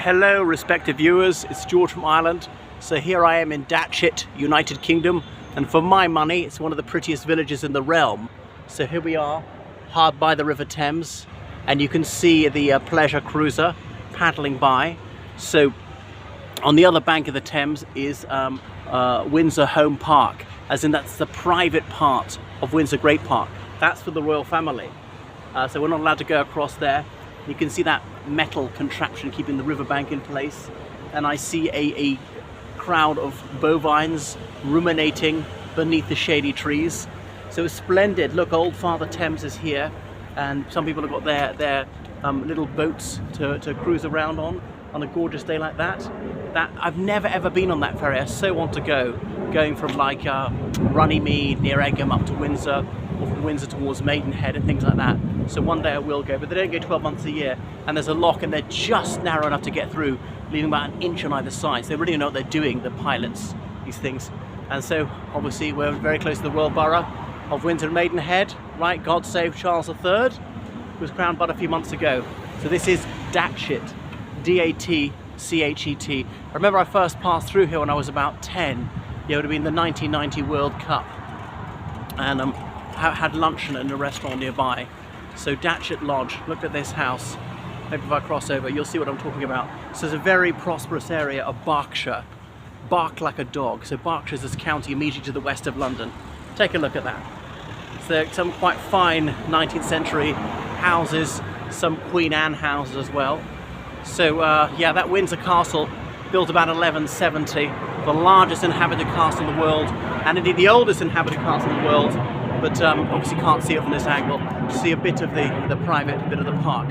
Hello respected viewers, it's George from Ireland. So here I am in Datchet, United Kingdom, and for my money it's one of the prettiest villages in the realm. So here we are, hard by the River Thames, and you can see the pleasure cruiser paddling by. So on the other bank of the Thames is Windsor Home Park, as in that's the private part of Windsor Great Park. That's for the royal family. So we're not allowed to go across there. You can see that metal contraption keeping the riverbank in place, and I see a crowd of bovines ruminating beneath the shady trees. So it's splendid. Look, old Father Thames is here, and some people have got their little boats to cruise around on a gorgeous day like that. I've never ever been on that ferry. I so want to go, going from like Runnymede near Egham up to Windsor, or from Windsor towards Maidenhead and things like that. So one day I will go, but they don't go 12 months a year, and there's a lock and they're just narrow enough to get through, leaving about an inch on either side. So they really know what they're doing, the pilots, these things. And so obviously we're very close to the royal borough of Windsor and Maidenhead, right? God save Charles III, who was crowned but a few months ago. So this is Datchet, D-A-T-C-H-E-T. I remember I first passed through here when I was about 10. It would have been the 1990 World Cup, and had luncheon in a restaurant nearby. So Datchet Lodge, look at this house. Maybe if I cross over, you'll see what I'm talking about. So it's a very prosperous area of Berkshire. Bark like a dog. So Berkshire is this county immediately to the west of London. Take a look at that. So some quite fine 19th century houses, some Queen Anne houses as well. So yeah, that Windsor Castle, built about 1170, the largest inhabited castle in the world, and indeed the oldest inhabited castle in the world. But obviously can't see it from this angle. See a bit of the private bit of the park.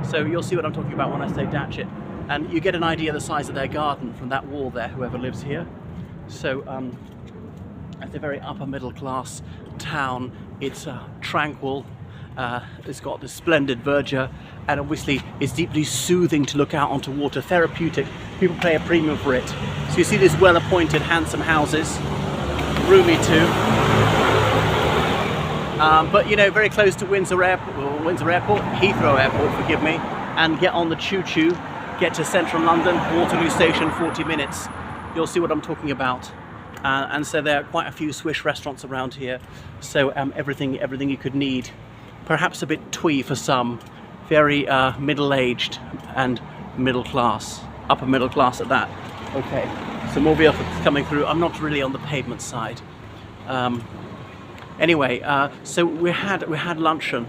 So you'll see what I'm talking about when I say Datchet. And you get an idea of the size of their garden from that wall there, whoever lives here. So it's a very upper middle class town. It's tranquil. It's got this splendid verdure, and obviously it's deeply soothing to look out onto water, therapeutic. People pay a premium for it. So you see these well-appointed, handsome houses, roomy too. But you know, very close to Heathrow Airport, forgive me, and get on the choo-choo, get to central London, Waterloo Station, 40 minutes. You'll see what I'm talking about. And so there are quite a few Swiss restaurants around here. So everything you could need. Perhaps a bit twee for some, very middle-aged and middle class, upper middle class at that. Okay, so more vehicles coming through. I'm not really on the pavement side. Anyway, so we had luncheon.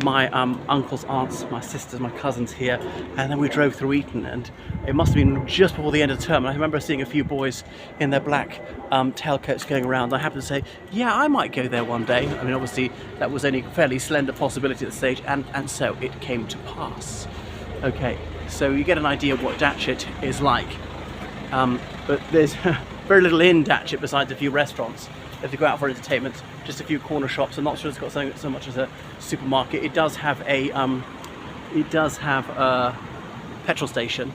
My uncles, aunts, my sisters, my cousins here, and then we drove through Eton, and it must have been just before the end of the term. And I remember seeing a few boys in their black tailcoats going around. I happened to say, yeah, I might go there one day. I mean, obviously that was only a fairly slender possibility at the stage, and so it came to pass. Okay, so you get an idea of what Datchet is like. But there's very little in Datchet besides a few restaurants. If you go out for entertainment, just a few corner shops. I'm not sure it's got so much as a supermarket. It does have a petrol station.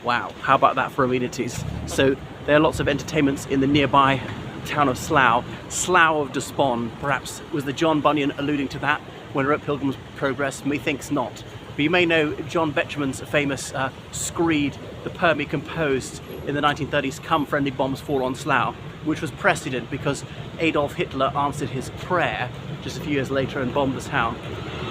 Wow, how about that for amenities? So there are lots of entertainments in the nearby town of Slough. Slough of Despond, perhaps was the John Bunyan alluding to that when he wrote Pilgrim's Progress? Methinks not. But you may know John Betjeman's famous screed, the poem he composed in the 1930s, "Come Friendly Bombs Fall on Slough," which was precedent because Adolf Hitler answered his prayer just a few years later and bombed the town.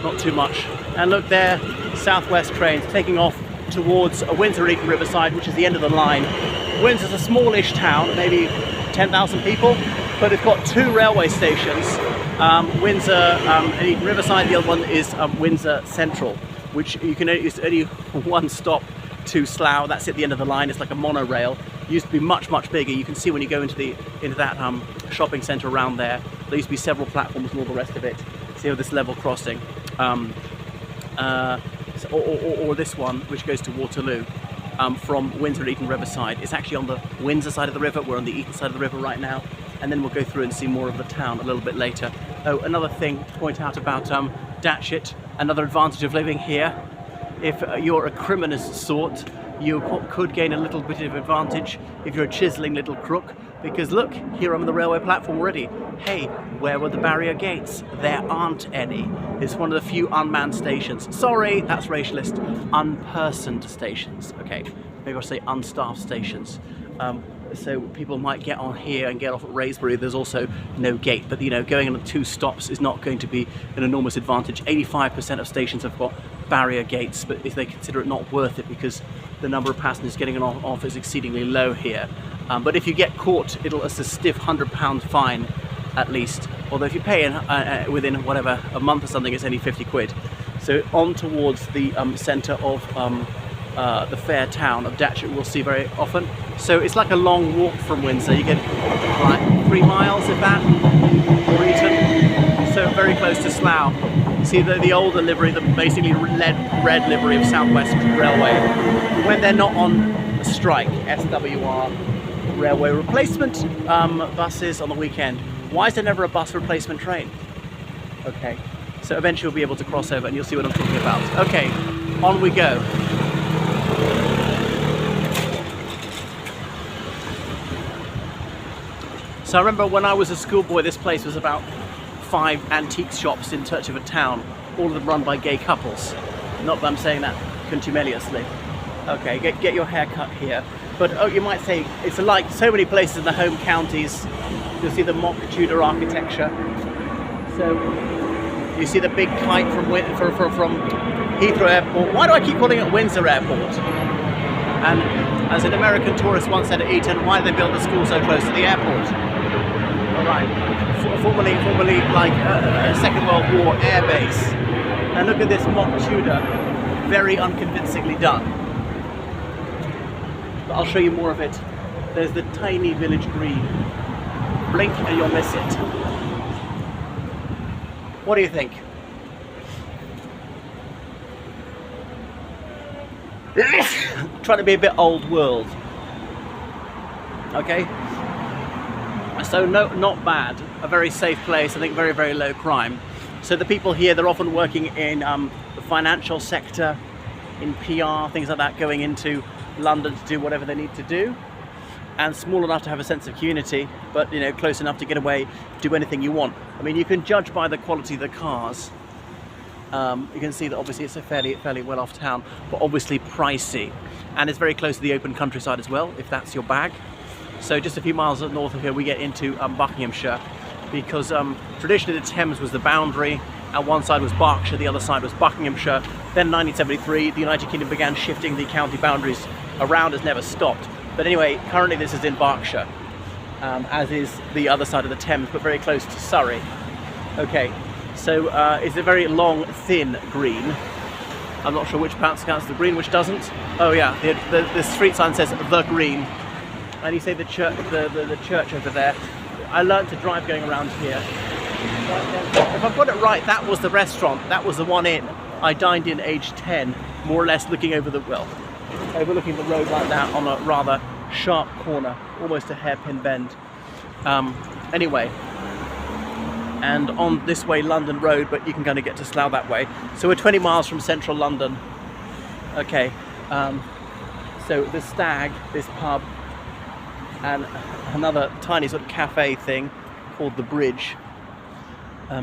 Not too much. And look there, Southwest trains taking off towards Windsor Eton Riverside, which is the end of the line. Windsor's a smallish town, maybe 10,000 people, but it's got two railway stations. Windsor and Eton Riverside, the other one is Windsor Central, which you can only one stop to Slough. That's at the end of the line. It's like a monorail. It used to be much bigger. You can see when you go into that shopping centre around there. There used to be several platforms and all the rest of it. See how this level crossing, or this one which goes to Waterloo from Windsor Eton Riverside. It's actually on the Windsor side of the river. We're on the Eton side of the river right now, and then we'll go through and see more of the town a little bit later. Oh, another thing to point out about Datchet. Another advantage of living here. If you're a criminous sort, you could gain a little bit of advantage if you're a chiseling little crook, because look, here I'm on the railway platform already. Hey, where were the barrier gates? There aren't any. It's one of the few unmanned stations. Sorry, that's racialist. Unpersoned stations. Okay, maybe I'll say unstaffed stations. So people might get on here and get off at Raysbury. There's also no gate, but you know, going on 2 stops is not going to be an enormous advantage. 85% of stations have got barrier gates, but if they consider it not worth it because the number of passengers getting off is exceedingly low here. But if you get caught, it's a stiff £100 fine at least. Although if you pay within whatever a month or something, it's only 50 quid. So on towards the centre of the fair town of Datchet we'll see very often. So it's like a long walk from Windsor. You get like 3 miles of that, or Eton. So very close to Slough. See the older livery, the basically red livery of South West Railway. When they're not on a strike, SWR railway replacement buses on the weekend. Why is there never a bus replacement train? Okay, so eventually we'll be able to cross over and you'll see what I'm talking about. Okay, on we go. So I remember when I was a schoolboy, this place was about 5 antique shops in touch of a town, all of them run by gay couples. Not that I'm saying that contumeliously. Okay, get your hair cut here. But oh, you might say, it's like so many places in the home counties. You'll see the mock Tudor architecture. So you see the big kite from Heathrow Airport. Why do I keep calling it Windsor Airport? And as an American tourist once said at Eton, why did they build the school so close to the airport? All right, formerly like a Second World War air base. And look at this mock Tudor, very unconvincingly done. But I'll show you more of it. There's the tiny village green. Blink and you'll miss it. What do you think? Trying to be a bit old world. Okay? So not bad. A very safe place. I think very, very low crime. So the people here, they're often working in the financial sector, in PR, things like that, going into London to do whatever they need to do. And small enough to have a sense of community, but you know, close enough to get away, do anything you want. I mean, you can judge by the quality of the cars. You can see that obviously it's a fairly well-off town, but obviously pricey. And it's very close to the open countryside as well, if that's your bag. So just a few miles north of here, we get into Buckinghamshire, because traditionally the Thames was the boundary, and one side was Berkshire, the other side was Buckinghamshire. Then in 1973, the United Kingdom began shifting the county boundaries around, has never stopped. But anyway, currently this is in Berkshire, as is the other side of the Thames, but very close to Surrey. Okay, so it's a very long, thin green. I'm not sure which counts the green, which doesn't. Oh yeah, the street sign says The Green. And you say the church over there. I learned to drive going around here. If I've got it right, that was the restaurant. That was the one in. I dined in age 10, more or less looking over the, well, overlooking the road like that on a rather sharp corner, almost a hairpin bend. Anyway, and on this way London Road, but you can kind of get to Slough that way. So we're 20 miles from central London. Okay, so the Stag, this pub, and another tiny sort of cafe thing called the Bridge.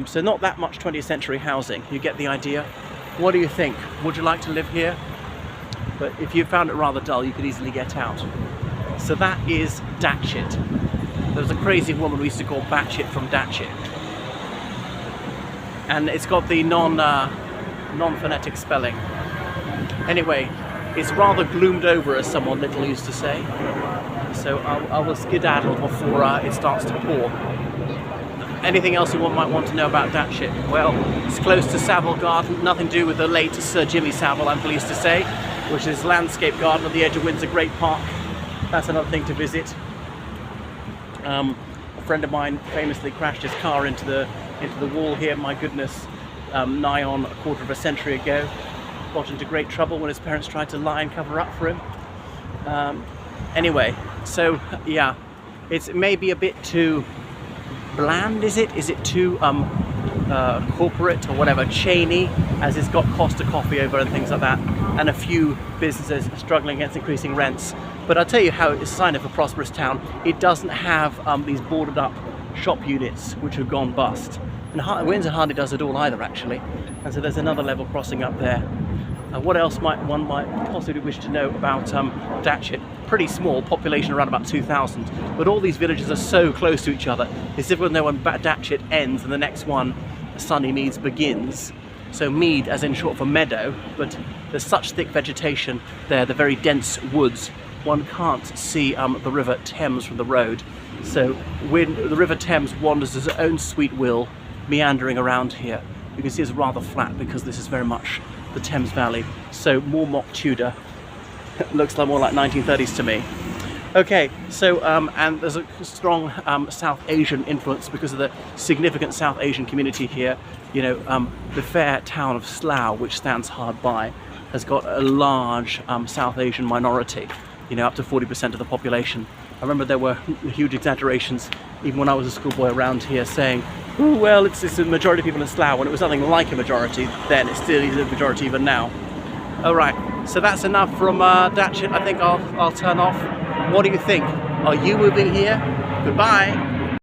So not that much 20th century housing, you get the idea. What do you think? Would you like to live here? But if you found it rather dull, you could easily get out. So that is Datchet. There was a crazy woman we used to call Batchet from Datchet. And it's got the non-phonetic spelling. Anyway, it's rather gloomed over, as someone little used to say. So I will skedaddle before it starts to pour. Anything else you might want to know about Datchet? Well, it's close to Savile Garden, nothing to do with the late Sir Jimmy Savile, I'm pleased to say, which is landscape garden at the edge of Windsor Great Park. That's another thing to visit. A friend of mine famously crashed his car into the wall here, my goodness, nigh on a quarter of a century ago. Got into great trouble when his parents tried to lie and cover up for him. Anyway, so yeah, it's maybe a bit too bland, is it? Is it too corporate or whatever, chainy, as it's got Costa Coffee over and things like that, and a few businesses struggling against increasing rents. But I'll tell you how it's a sign of a prosperous town. It doesn't have these boarded up shop units which have gone bust. And Windsor hardly does it all either, actually. And so there's another level crossing up there. What else might one possibly wish to know about Datchet? Pretty small, population around about 2,000, but all these villages are so close to each other. It's difficult to know when Datchet ends and the next one, Sunny Meads, begins. So mead as in short for meadow, but there's such thick vegetation there, the very dense woods. One can't see the River Thames from the road. So when the River Thames wanders at its own sweet will, meandering around here, you can see it's rather flat because this is very much the Thames Valley. So more mock Tudor, looks like more like 1930s to me. Okay, so and there's a strong South Asian influence because of the significant South Asian community here. You know, the fair town of Slough, which stands hard by, has got a large South Asian minority, you know, up to 40% of the population. I remember there were huge exaggerations, even when I was a schoolboy around here, saying, oh, well, it's a majority of people in Slough, when it was nothing like a majority then. It still is a majority even now. All right, so that's enough from Datchet. I think I'll turn off. What do you think? Are you moving here? Goodbye.